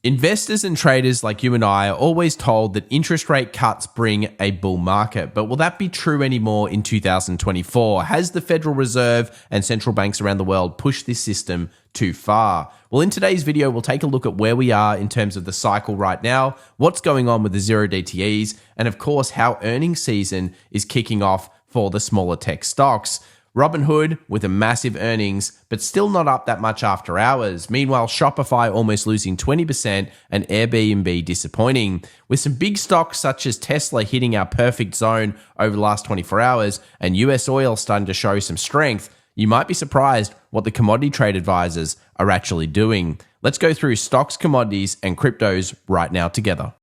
Investors and traders like you and I are always told that interest rate cuts bring a bull market, but will that be true anymore in 2024? Has the Federal Reserve and central banks around the world pushed this system too far? Well, in today's video, we'll take a look at where we are in terms of the cycle right now, what's going on with the zero DTEs, and of course, how earnings season is kicking off for the smaller tech stocks. Robinhood with a massive earnings, but still not up that much after hours. Meanwhile, Shopify almost losing 20% and Airbnb disappointing. With some big stocks such as Tesla hitting our perfect zone over the last 24 hours and US oil starting to show some strength, you might be surprised what the commodity trade advisors are actually doing. Let's go through stocks, commodities, and cryptos right now together.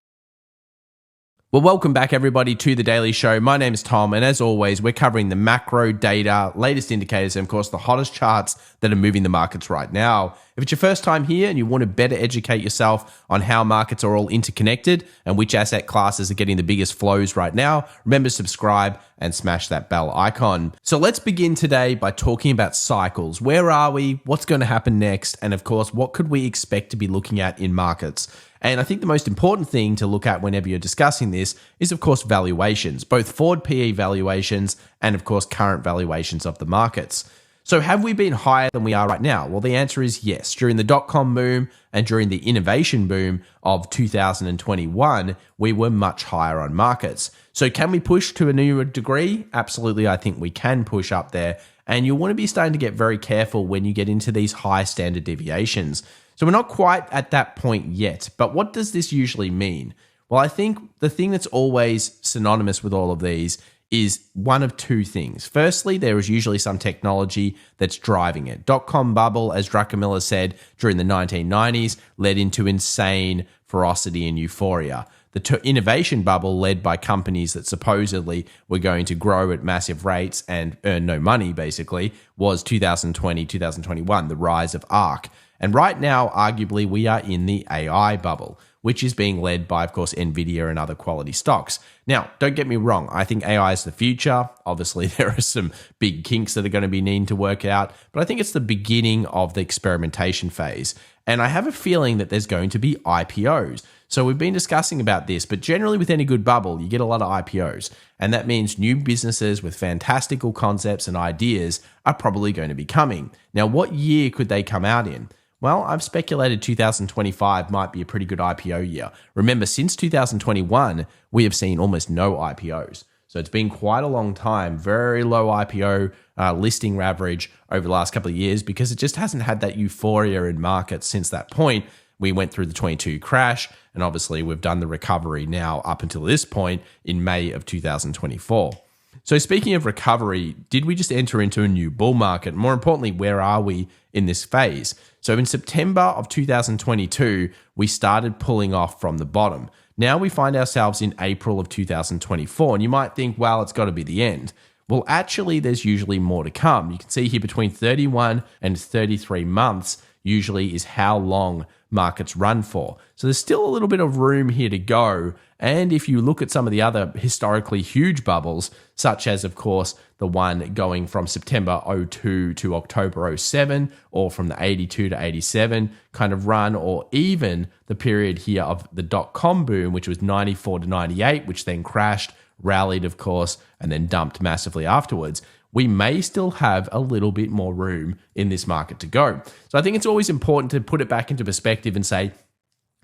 Well, welcome back everybody to The Daily Show. My name is Tom, and as always, we're covering the macro data, latest indicators, and of course, the hottest charts that are moving the markets right now. If it's your first time here and you want to better educate yourself on how markets are all interconnected and which asset classes are getting the biggest flows right now, remember to subscribe and smash that bell icon. So let's begin today by talking about cycles. Where are we? What's going to happen next? And of course, what could we expect to be looking at in markets? And I think the most important thing to look at whenever you're discussing this is, of course, valuations, both forward PE valuations and, of course, current valuations of the markets. So have we been higher than we are right now? Well, the answer is yes. During the dot-com boom and during the innovation boom of 2021, we were much higher on markets. So can we push to a new degree? Absolutely, I think we can push up there. And you'll want to be starting to get very careful when you get into these high standard deviations. So we're not quite at that point yet, but what does this usually mean? Well, I think the thing that's always synonymous with all of these is one of two things. Firstly, there is usually some technology that's driving it. Dot-com bubble, as Druckenmiller said during the 1990s, led into insane ferocity and euphoria. The innovation bubble led by companies that supposedly were going to grow at massive rates and earn no money, basically, was 2020, 2021, the rise of ARK. And right now, arguably, we are in the AI bubble, which is being led by, of course, NVIDIA and other quality stocks. Now, don't get me wrong. I think AI is the future. Obviously, there are some big kinks that are going to be needing to work out, but I think it's the beginning of the experimentation phase. And I have a feeling that there's going to be IPOs. So we've been discussing about this, but generally with any good bubble, you get a lot of IPOs. And that means new businesses with fantastical concepts and ideas are probably going to be coming. Now, what year could they come out in? Well, I've speculated 2025 might be a pretty good IPO year. Remember, since 2021, we have seen almost no IPOs. So it's been quite a long time, very low IPO listing average over the last couple of years because it just hasn't had that euphoria in markets since that point. We went through the 22 crash, and obviously we've done the recovery now up until this point in May of 2024. So speaking of recovery, did we just enter into a new bull market? More importantly, where are we in this phase? So in September of 2022, we started pulling off from the bottom. Now we find ourselves in April of 2024, and you might think, well, it's got to be the end. Well, actually, there's usually more to come. You can see here between 31 and 33 months usually is how long markets run for. So there's still a little bit of room here to go. And if you look at some of the other historically huge bubbles, such as, of course, the one going from September 02 to October 07, or from the 82 to 87 kind of run, or even the period here of the dot-com boom, which was 94 to 98, which then crashed, rallied, of course, and then dumped massively afterwards, we may still have a little bit more room in this market to go. So I think it's always important to put it back into perspective and say,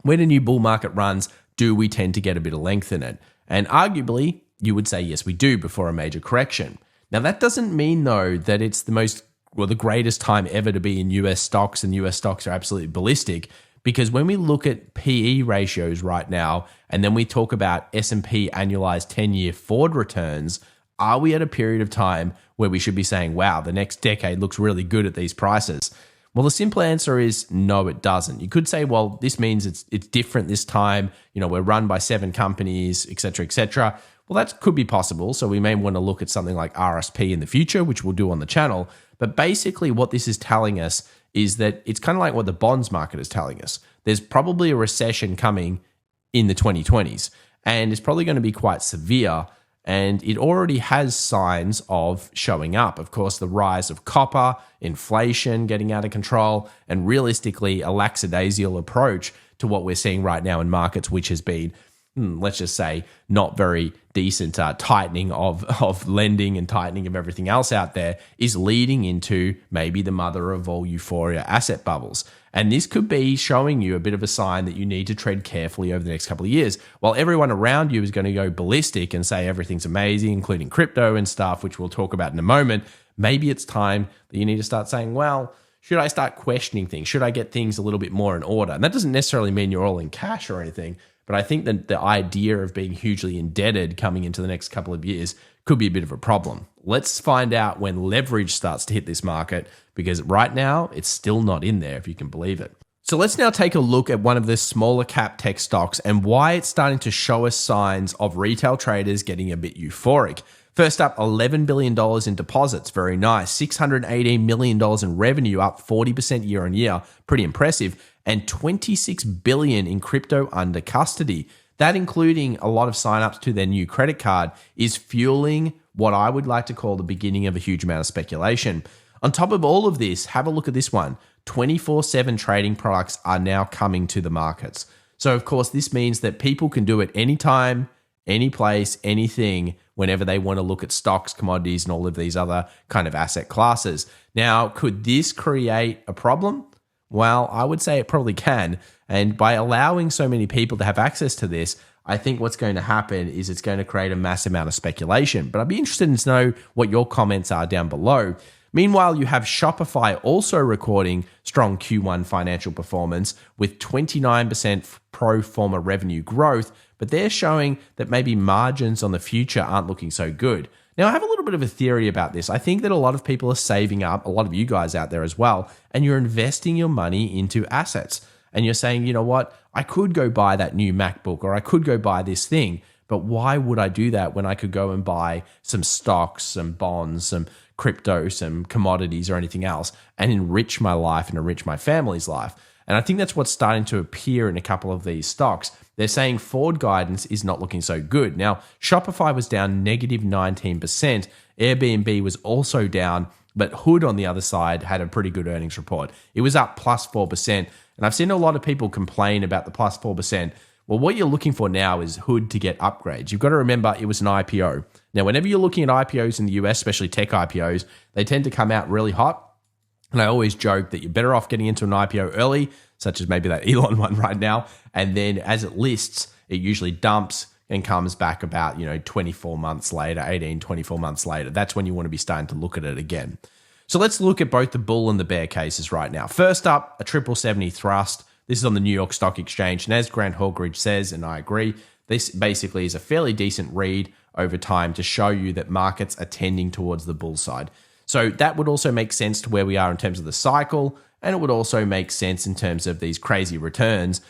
when a new bull market runs, do we tend to get a bit of length in it? And arguably, you would say, yes, we do before a major correction. Now, that doesn't mean, though, that it's the greatest time ever to be in US stocks, and US stocks are absolutely ballistic, because when we look at PE ratios right now, and then we talk about S&P annualized 10-year forward returns, are we at a period of time where we should be saying, wow, the next decade looks really good at these prices? Well, the simple answer is no, it doesn't. You could say, well, this means it's different this time. You know, we're run by 7 companies, et cetera, et cetera. Well, that could be possible. So we may want to look at something like RSP in the future, which we'll do on the channel. But basically what this is telling us is that it's kind of like what the bonds market is telling us. There's probably a recession coming in the 2020s, and it's probably going to be quite severe. And it already has signs of showing up. Of course, the rise of copper, inflation getting out of control, and realistically, a lackadaisical approach to what we're seeing right now in markets, which has been, let's just say, not very decent tightening of lending and tightening of everything else out there, is leading into maybe the mother of all euphoria asset bubbles. And this could be showing you a bit of a sign that you need to tread carefully over the next couple of years. While everyone around you is going to go ballistic and say everything's amazing, including crypto and stuff, which we'll talk about in a moment, maybe it's time that you need to start saying, well, should I start questioning things? Should I get things a little bit more in order? And that doesn't necessarily mean you're all in cash or anything, but I think that the idea of being hugely indebted coming into the next couple of years could be a bit of a problem. Let's find out when leverage starts to hit this market, because right now it's still not in there, if you can believe it. So let's now take a look at one of the smaller cap tech stocks and why it's starting to show us signs of retail traders getting a bit euphoric. First up, $11 billion in deposits. Very nice. $618 million in revenue, up 40% year on year. Pretty impressive. And $26 billion in crypto under custody. That, including a lot of signups to their new credit card, is fueling what I would like to call the beginning of a huge amount of speculation. On top of all of this, have a look at this one. 24/7 trading products are now coming to the markets. So, of course, this means that people can do it anytime, any place, anything, whenever they want to look at stocks, commodities, and all of these other kind of asset classes. Now, could this create a problem? Well, I would say it probably can. And by allowing so many people to have access to this, I think what's going to happen is it's going to create a massive amount of speculation. But I'd be interested to know what your comments are down below. Meanwhile, you have Shopify also recording strong Q1 financial performance with 29% pro forma revenue growth, but they're showing that maybe margins on the future aren't looking so good. Now, I have a little bit of a theory about this. I think that a lot of people are saving up, a lot of you guys out there as well, and you're investing your money into assets. And you're saying, you know what, I could go buy that new MacBook, or I could go buy this thing, but why would I do that when I could go and buy some stocks, some bonds, some crypto, some commodities, or anything else, and enrich my life and enrich my family's life? And I think that's what's starting to appear in a couple of these stocks. They're saying forward guidance is not looking so good. Now, Shopify was down negative 19%. Airbnb was also down, but Hood on the other side had a pretty good earnings report. It was up plus 4%. And I've seen a lot of people complain about the plus 4%. Well, what you're looking for now is Hood to get upgrades. You've got to remember it was an IPO. Now, whenever you're looking at IPOs in the US, especially tech IPOs, they tend to come out really hot. And I always joke that you're better off getting into an IPO early, such as maybe that Elon one right now. And then as it lists, it usually dumps and comes back about, 24 months later, 24 months later. That's when you want to be starting to look at it again. So let's look at both the bull and the bear cases right now. First up, a 770 thrust. This is on the New York Stock Exchange. And as Grant Hallgridge says, and I agree, this basically is a fairly decent read over time to show you that markets are tending towards the bull side. So that would also make sense to where we are in terms of the cycle, and it would also make sense in terms of these crazy returns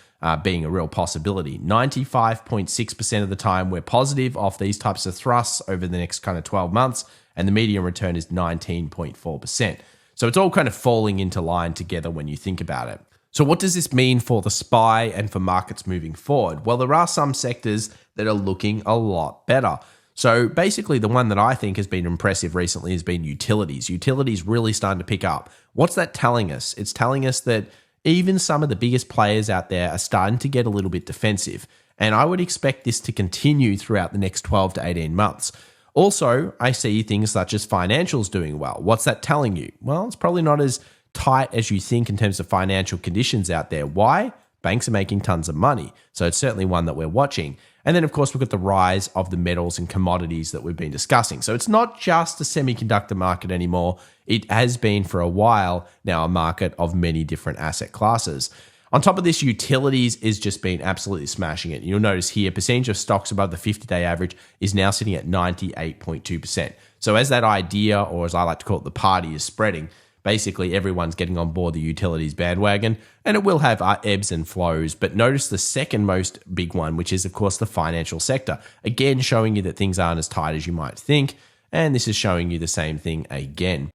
being a real possibility. 95.6% of the time we're positive off these types of thrusts over the next kind of 12 months, and the median return is 19.4%. So it's all kind of falling into line together when you think about it. So what does this mean for the SPY and for markets moving forward? Well, there are some sectors that are looking a lot better. So basically, the one that I think has been impressive recently has been utilities. Utilities really starting to pick up. What's that telling us? It's telling us that even some of the biggest players out there are starting to get a little bit defensive. And I would expect this to continue throughout the next 12 to 18 months. Also, I see things such as financials doing well. What's that telling you? Well, it's probably not as tight as you think in terms of financial conditions out there. Why? Banks are making tons of money. So it's certainly one that we're watching. And then, of course, we've got the rise of the metals and commodities that we've been discussing. So it's not just a semiconductor market anymore. It has been for a while now a market of many different asset classes. On top of this, utilities is just been absolutely smashing it. You'll notice here, percentage of stocks above the 50-day average is now sitting at 98.2%. So as that idea, or as I like to call it, the party is spreading, basically everyone's getting on board the utilities bandwagon, and it will have ebbs and flows. But notice the second most big one, which is, of course, the financial sector. Again, showing you that things aren't as tight as you might think. And this is showing you the same thing again.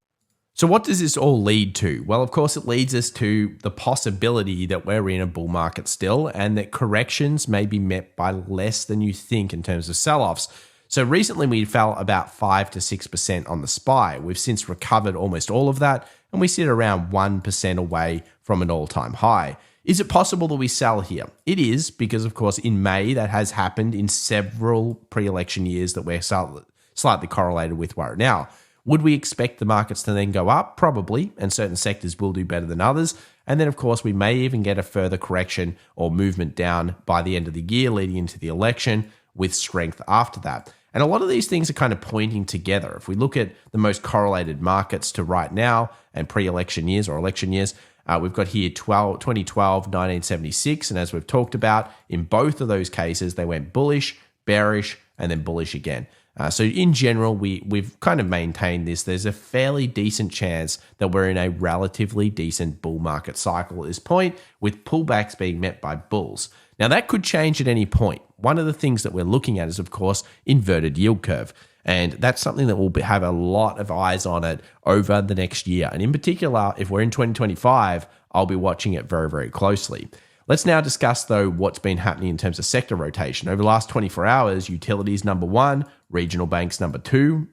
So what does this all lead to? Well, of course, it leads us to the possibility that we're in a bull market still, and that corrections may be met by less than you think in terms of sell-offs. So recently we fell about 5 to 6% on the SPY. We've since recovered almost all of that, and we sit around 1% away from an all-time high. Is it possible that we sell here? It is, because of course in May that has happened in several pre-election years that we're slightly correlated with right now. Would we expect the markets to then go up? Probably, and certain sectors will do better than others. And then, of course, we may even get a further correction or movement down by the end of the year leading into the election with strength after that. And a lot of these things are kind of pointing together. If we look at the most correlated markets to right now and pre-election years or election years, we've got here 2012, 1976. And as we've talked about, in both of those cases, they went bullish, bearish, and then bullish again. So in general, we've kind of maintained this. There's a fairly decent chance that we're in a relatively decent bull market cycle at this point, with pullbacks being met by bulls. Now, that could change at any point. One of the things that we're looking at is, of course, inverted yield curve. And that's something that will have a lot of eyes on it over the next year. And in particular, if we're in 2025, I'll be watching it very, very closely. Let's now discuss, though, what's been happening in terms of sector rotation. Over the last 24 hours, utilities number 1, regional banks number 2,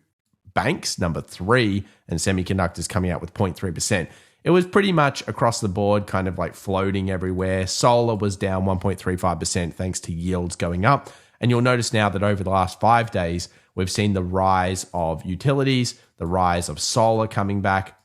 banks number 3, and semiconductors coming out with 0.3%. It was pretty much across the board, kind of like floating everywhere. Solar was down 1.35% thanks to yields going up. And you'll notice now that over the last 5 days, we've seen the rise of utilities, the rise of solar coming back,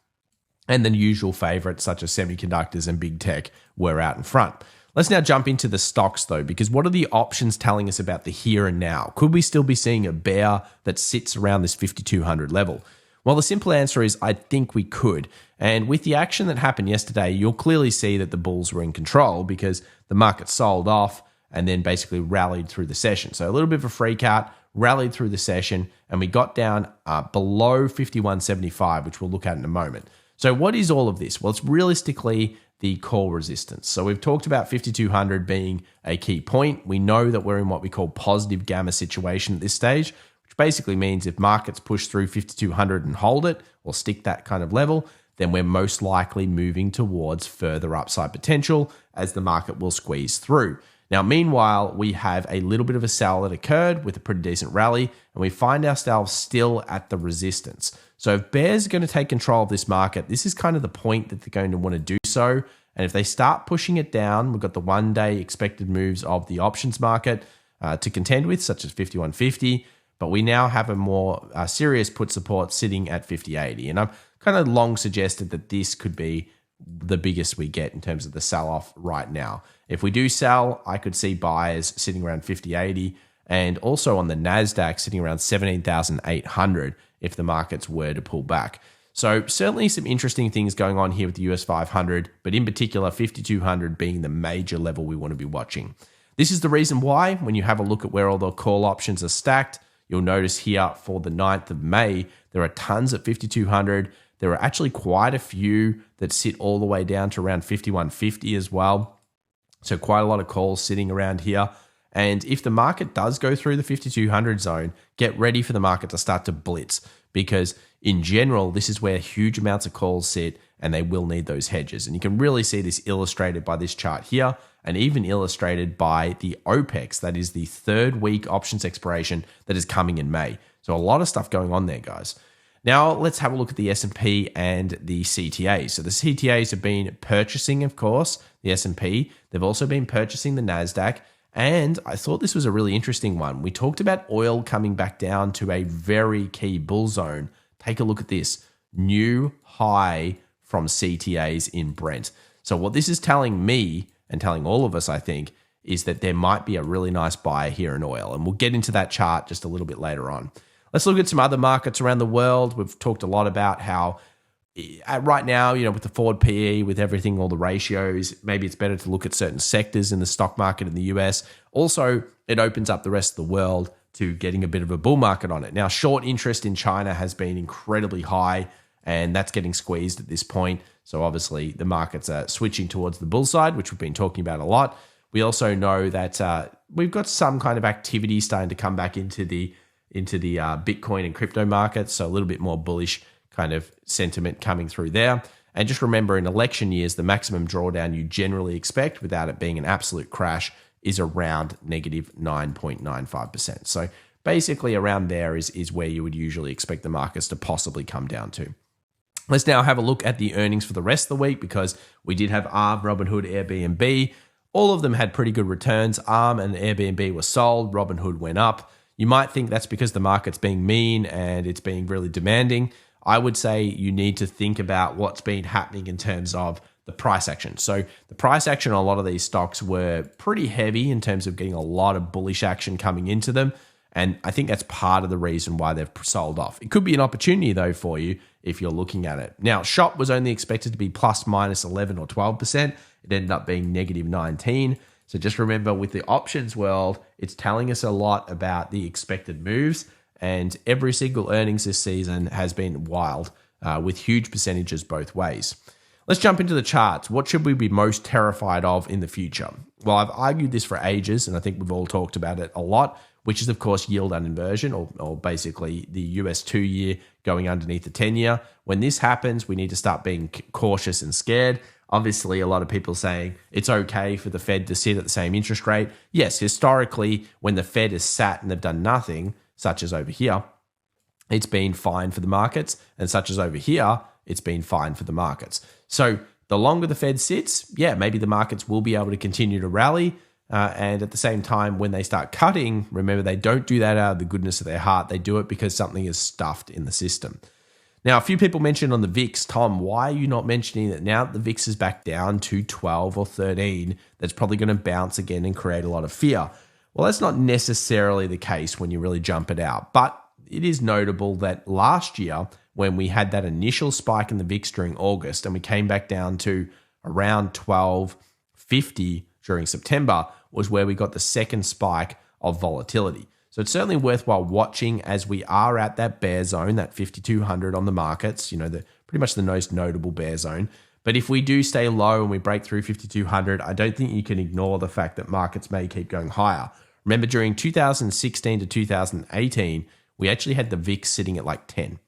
and the usual favorites such as semiconductors and big tech were out in front. Let's now jump into the stocks, though, because what are the options telling us about the here and now? Could we still be seeing a bear that sits around this 5,200 level? Well, the simple answer is I think we could. And with the action that happened yesterday, you'll clearly see that the bulls were in control because the market sold off and then basically rallied through the session. So a little bit of a freak out, rallied through the session, and we got down below 51.75, which we'll look at in a moment. So what is all of this? Well, it's realistically the call resistance. So we've talked about 5,200 being a key point. We know that we're in what we call positive gamma situation at this stage, which basically means if markets push through 5,200 and hold it or stick that kind of level, then we're most likely moving towards further upside potential as the market will squeeze through. Now, meanwhile, we have a little bit of a sell that occurred with a pretty decent rally, and we find ourselves still at the resistance. So if bears are going to take control of this market, this is kind of the point that they're going to want to do so. And if they start pushing it down, we've got the one-day expected moves of the options market to contend with, such as 51.50. But we now have a more serious put support sitting at 50.80. And I've kind of long suggested that this could be the biggest we get in terms of the sell-off right now. If we do sell, I could see buyers sitting around 50.80 and also on the NASDAQ sitting around 17,800 if the markets were to pull back. So certainly some interesting things going on here with the US 500, but in particular 5,200 being the major level we want to be watching. This is the reason why when you have a look at where all the call options are stacked, you'll notice here for the 9th of May, there are tons at 5,200. There are actually quite a few that sit all the way down to around 51.50 as well. So quite a lot of calls sitting around here. And if the market does go through the 5,200 zone, get ready for the market to start to blitz, because in general, this is where huge amounts of calls sit and they will need those hedges. And you can really see this illustrated by this chart here and even illustrated by the OPEX, that is the 3rd week options expiration that is coming in May. So a lot of stuff going on there, guys. Now let's have a look at the S&P and the CTAs. So the CTAs have been purchasing, of course, the S&P. They've also been purchasing the NASDAQ. And I thought this was a really interesting one. We talked about oil coming back down to a very key bull zone. Take a look at this. New high from CTAs in Brent. So what this is telling me and telling all of us, I think, is that there might be a really nice buy here in oil. And we'll get into that chart just a little bit later on. Let's look at some other markets around the world. We've talked a lot about how right now, with the forward PE, with everything, all the ratios, maybe it's better to look at certain sectors in the stock market in the US. Also, it opens up the rest of the world to getting a bit of a bull market on it. Now, short interest in China has been incredibly high, and that's getting squeezed at this point. So obviously, the markets are switching towards the bull side, which we've been talking about a lot. We also know that we've got some kind of activity starting to come back into the Bitcoin and crypto markets, so a little bit more bullish kind of sentiment coming through there. And just remember, in election years, the maximum drawdown you generally expect without it being an absolute crash is around negative 9.95%. So basically around there is where you would usually expect the markets to possibly come down to. Let's now have a look at the earnings for the rest of the week, because we did have ARM, Robinhood, Airbnb. All of them had pretty good returns. ARM and Airbnb were sold. Robinhood went up. You might think that's because the market's being mean and it's being really demanding. I would say you need to think about what's been happening in terms of the price action. So the price action on a lot of these stocks were pretty heavy in terms of getting a lot of bullish action coming into them. And I think that's part of the reason why they've sold off. It could be an opportunity, though, for you if you're looking at it. Now, Shop was only expected to be plus minus 11 or 12%. It ended up being negative 19. So just remember, with the options world, it's telling us a lot about the expected moves. And every single earnings this season has been wild, with huge percentages both ways. Let's jump into the charts. What should we be most terrified of in the future? Well, I've argued this for ages, and I think we've all talked about it a lot, which is, of course, yield uninversion, or basically the US 2-year going underneath the 10-year. When this happens, we need to start being cautious and scared. Obviously, a lot of people saying it's okay for the Fed to sit at the same interest rate. Yes, historically, when the Fed has sat and they've done nothing, such as over here, it's been fine for the markets, and such as over here, it's been fine for the markets. So the longer the Fed sits, maybe the markets will be able to continue to rally. And at the same time, when they start cutting, remember, they don't do that out of the goodness of their heart. They do it because something is stuffed in the system. Now, a few people mentioned on the VIX, Tom, why are you not mentioning that now that the VIX is back down to 12 or 13, that's probably going to bounce again and create a lot of fear? Well, that's not necessarily the case when you really jump it out. But it is notable that last year, when we had that initial spike in the VIX during August and we came back down to around 1250 during September, was where we got the second spike of volatility. So it's certainly worthwhile watching as we are at that bear zone, that 5,200 on the markets, pretty much the most notable bear zone. But if we do stay low and we break through 5,200, I don't think you can ignore the fact that markets may keep going higher. Remember, during 2016 to 2018, we actually had the VIX sitting at like 10.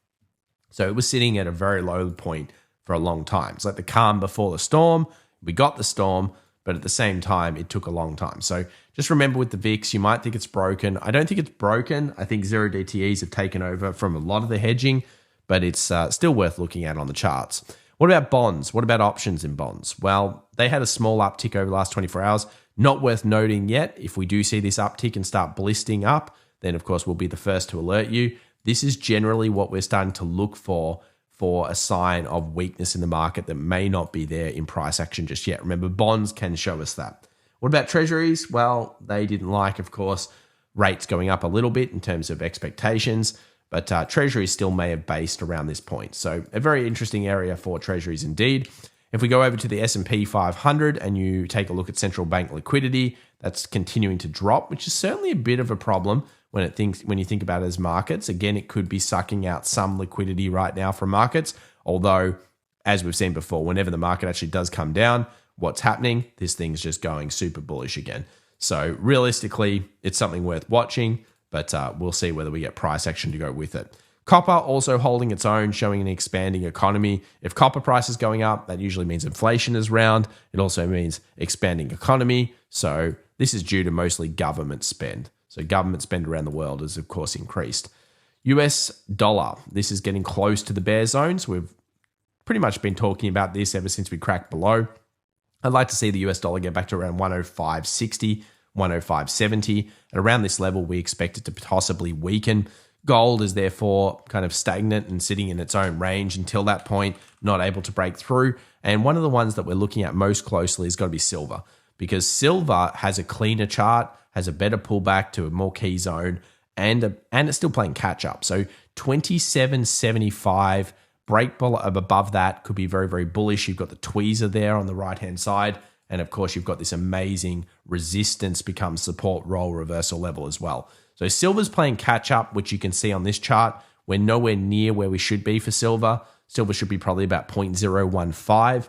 So it was sitting at a very low point for a long time. It's like the calm before the storm. We got the storm, but at the same time, it took a long time. So just remember, with the VIX, you might think it's broken. I don't think it's broken. I think zero DTEs have taken over from a lot of the hedging, but it's still worth looking at on the charts. What about bonds? What about options in bonds? Well, they had a small uptick over the last 24 hours. Not worth noting yet. If we do see this uptick and start blisting up, then of course we'll be the first to alert you. This is generally what we're starting to look for a sign of weakness in the market that may not be there in price action just yet. Remember, bonds can show us that. What about treasuries? Well, they didn't like, of course, rates going up a little bit in terms of expectations, but treasuries still may have based around this point. So a very interesting area for treasuries indeed. If we go over to the S&P 500 and you take a look at central bank liquidity, that's continuing to drop, which is certainly a bit of a problem when you think about it as markets. Again, it could be sucking out some liquidity right now from markets, although, as we've seen before, whenever the market actually does come down, what's happening? This thing's just going super bullish again. So realistically, it's something worth watching, but we'll see whether we get price action to go with it. Copper also holding its own, showing an expanding economy. If copper price is going up, that usually means inflation is round. It also means expanding economy. So this is due to mostly government spend. So government spend around the world has, of course, increased. US dollar. This is getting close to the bear zone. So we've pretty much been talking about this ever since we cracked below. I'd like to see the US dollar get back to around 105.60, 105.70. And around this level, we expect it to possibly weaken. Gold is therefore kind of stagnant and sitting in its own range until that point, not able to break through. And one of the ones that we're looking at most closely has got to be silver, because silver has a cleaner chart, has a better pullback to a more key zone, and it's still playing catch up. So 27.75 break above that could be very, very bullish. You've got the tweezer there on the right-hand side. And of course, you've got this amazing resistance becomes support role reversal level as well. So silver's playing catch up, which you can see on this chart. We're nowhere near where we should be for silver. Silver should be probably about 0.015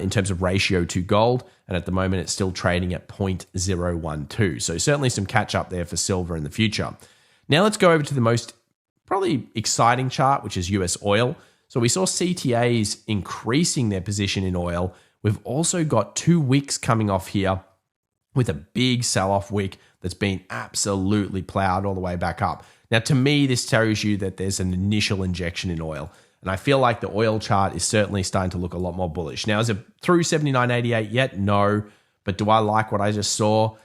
in terms of ratio to gold. And at the moment, it's still trading at 0.012. So certainly some catch up there for silver in the future. Now let's go over to the most probably exciting chart, which is US oil. So we saw CTAs increasing their position in oil. We've also got two wicks coming off here with a big sell-off wick that's been absolutely plowed all the way back up. Now, to me, this tells you that there's an initial injection in oil. And I feel like the oil chart is certainly starting to look a lot more bullish. Now, is it through 79.88 yet? No. But do I like what I just saw?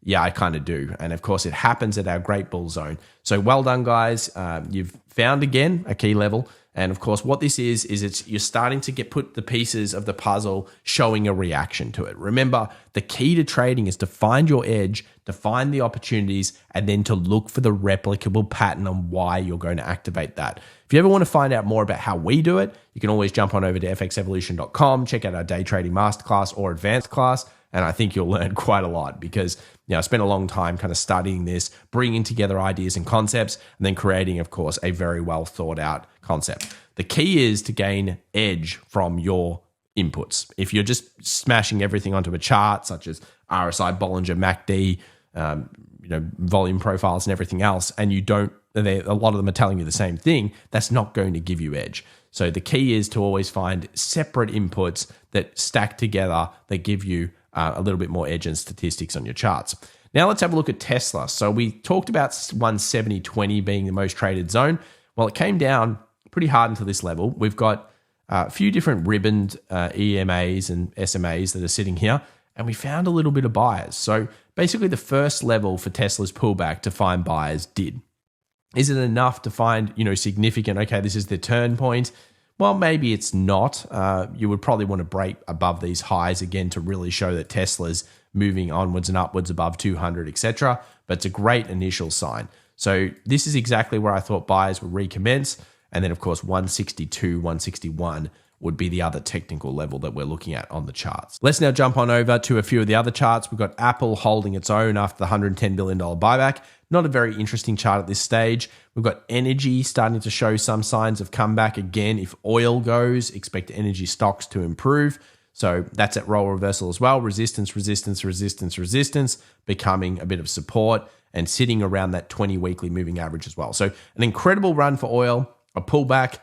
Yeah, I kind of do. And of course, it happens at our great bull zone. So well done, guys. You've found again a key level. And of course, what this is you're starting to put the pieces of the puzzle showing a reaction to it. Remember, the key to trading is to find your edge, to find the opportunities, and then to look for the replicable pattern on why you're going to activate that. If you ever want to find out more about how we do it, you can always jump on over to fxevolution.com, check out our day trading masterclass or advanced class. And I think you'll learn quite a lot because, I spent a long time kind of studying this, bringing together ideas and concepts, and then creating, of course, a very well thought out concept. The key is to gain edge from your inputs. If you're just smashing everything onto a chart, such as RSI, Bollinger, MACD, volume profiles and everything else, and a lot of them are telling you the same thing, that's not going to give you edge. So the key is to always find separate inputs that stack together that give you a little bit more edge and statistics on your charts. Now let's have a look at Tesla. So we talked about 170.20 being the most traded zone. Well, it came down pretty hard into this level. We've got a few different ribboned EMAs and SMAs that are sitting here, and we found a little bit of buyers. So basically the first level for Tesla's pullback to find buyers did. Is it enough to find, significant, okay, this is the turn point? Well, maybe it's not. You would probably want to break above these highs again to really show that Tesla's moving onwards and upwards above 200, etc. But it's a great initial sign. So this is exactly where I thought buyers would recommence. And then, of course, 162, 161 would be the other technical level that we're looking at on the charts. Let's now jump on over to a few of the other charts. We've got Apple holding its own after the $110 billion buyback. Not a very interesting chart at this stage. We've got energy starting to show some signs of comeback. Again, if oil goes, expect energy stocks to improve. So that's at role reversal as well. Resistance, resistance, resistance, resistance, becoming a bit of support and sitting around that 20 weekly moving average as well. So an incredible run for oil, a pullback.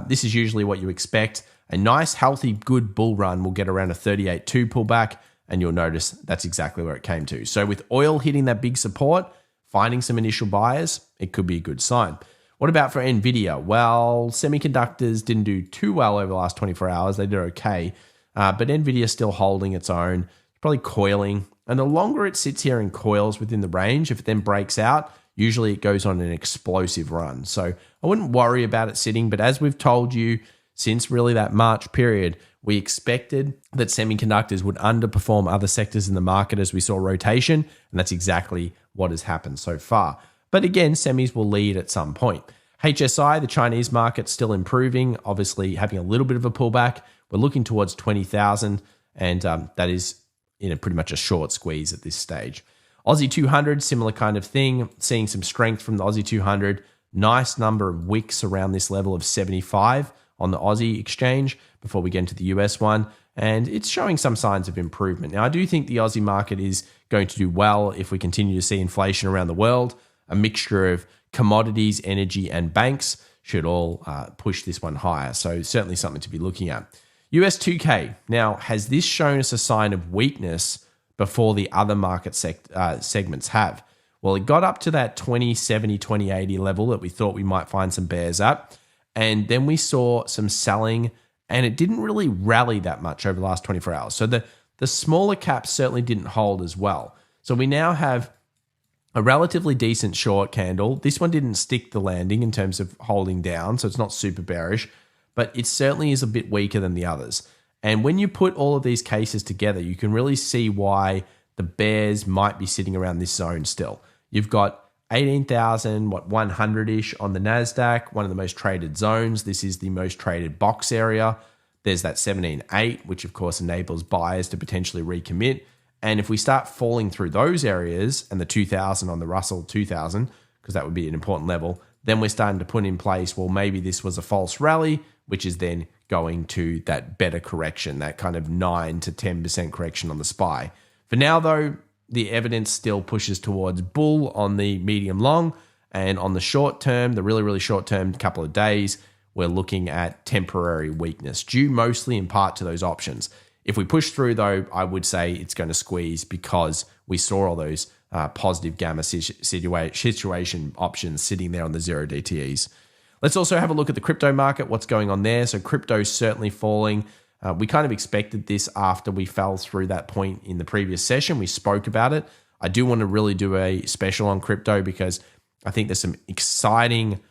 This is usually what you expect. A nice, healthy, good bull run will get around a 38.2 pullback, and you'll notice that's exactly where it came to. So with oil hitting that big support, finding some initial buyers, it could be a good sign. What about for NVIDIA? Well, semiconductors didn't do too well over the last 24 hours. They did okay, but NVIDIA is still holding its own, probably coiling. And the longer it sits here and coils within the range, if it then breaks out, usually it goes on an explosive run. So I wouldn't worry about it sitting, but as we've told you, since really that March period, we expected that semiconductors would underperform other sectors in the market as we saw rotation, and that's exactly what has happened so far. But again, semis will lead at some point. HSI, the Chinese market, still improving, obviously having a little bit of a pullback. We're looking towards 20,000, and that is pretty much a short squeeze at this stage. Aussie 200, similar kind of thing, seeing some strength from the Aussie 200. Nice number of wicks around this level of 75 on the Aussie exchange before we get into the US one. And it's showing some signs of improvement. Now, I do think the Aussie market is going to do well if we continue to see inflation around the world. A mixture of commodities, energy, and banks should all push this one higher. So certainly something to be looking at. US 2K. Now, has this shown us a sign of weakness before the other market segments have? Well, it got up to that 2070, 2080 level that we thought we might find some bears at. And then we saw some selling, and it didn't really rally that much over the last 24 hours. So the smaller caps certainly didn't hold as well. So we now have a relatively decent short candle. This one didn't stick the landing in terms of holding down, so it's not super bearish, but it certainly is a bit weaker than the others. And when you put all of these cases together, you can really see why the bears might be sitting around this zone still. You've got 18,000, 100-ish on the NASDAQ, one of the most traded zones. This is the most traded box area. There's that 17.8, which of course enables buyers to potentially recommit. And if we start falling through those areas and the 2,000 on the Russell 2,000, because that would be an important level, then we're starting to put in place, well, maybe this was a false rally, which is then going to that better correction, that kind of 9 to 10% correction on the SPY. For now, though, the evidence still pushes towards bull on the medium long, and on the short term, the really, really short term, couple of days, we're looking at temporary weakness, due mostly in part to those options. If we push through, though, I would say it's going to squeeze because we saw all those positive gamma situation options sitting there on the 0 DTEs. Let's also have a look at the crypto market, what's going on there. So crypto is certainly falling. We kind of expected this after we fell through that point in the previous session. We spoke about it. I do want to really do a special on crypto because I think there's some exciting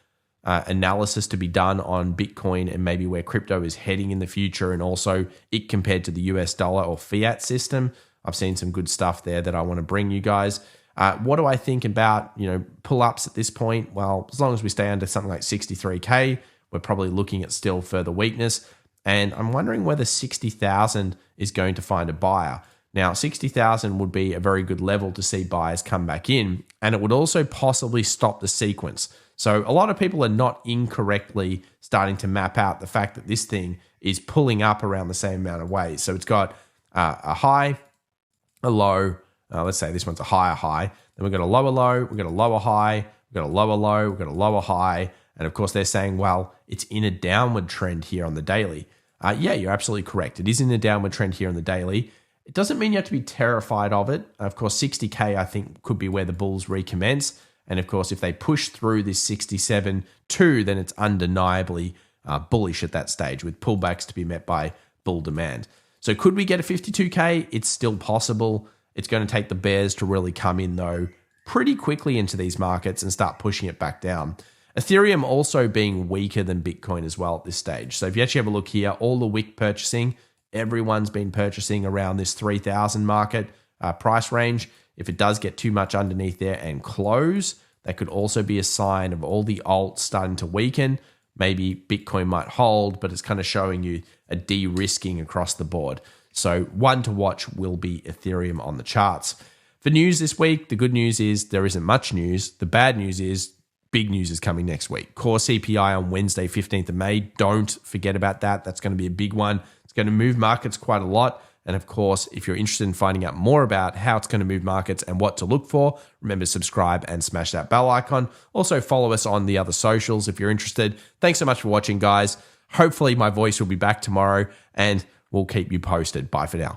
analysis to be done on Bitcoin and maybe where crypto is heading in the future, and also it compared to the US dollar or fiat system. I've seen some good stuff there that I want to bring you guys. What do I think about, pull-ups at this point? Well, as long as we stay under something like 63K, we're probably looking at still further weakness. And I'm wondering whether 60,000 is going to find a buyer. Now, 60,000 would be a very good level to see buyers come back in, and it would also possibly stop the sequence. So a lot of people are not incorrectly starting to map out the fact that this thing is pulling up around the same amount of ways. So it's got a high, a low, let's say this one's a higher high, then we've got a lower low, we've got a lower high, we've got a lower low, we've got a lower high, and of course they're saying, well, it's in a downward trend here on the daily. Yeah, you're absolutely correct. It is in a downward trend here on the daily. It doesn't mean you have to be terrified of it. Of course, 60K I think could be where the bulls recommence. And of course, if they push through this 67.2, then it's undeniably bullish at that stage, with pullbacks to be met by bull demand. So could we get a 52K? It's still possible. It's going to take the bears to really come in, though, pretty quickly into these markets and start pushing it back down. Ethereum also being weaker than Bitcoin as well at this stage. So if you actually have a look here, all the wick purchasing, everyone's been purchasing around this 3,000 market price range. If it does get too much underneath there and close, that could also be a sign of all the alts starting to weaken. Maybe Bitcoin might hold, but it's kind of showing you a de-risking across the board. So one to watch will be Ethereum on the charts. For news this week, the good news is there isn't much news. The bad news is big news is coming next week. Core CPI on Wednesday, 15th of May. Don't forget about that. That's going to be a big one. It's going to move markets quite a lot. And of course, if you're interested in finding out more about how it's going to move markets and what to look for, remember to subscribe and smash that bell icon. Also follow us on the other socials if you're interested. Thanks so much for watching, guys. Hopefully my voice will be back tomorrow and we'll keep you posted. Bye for now.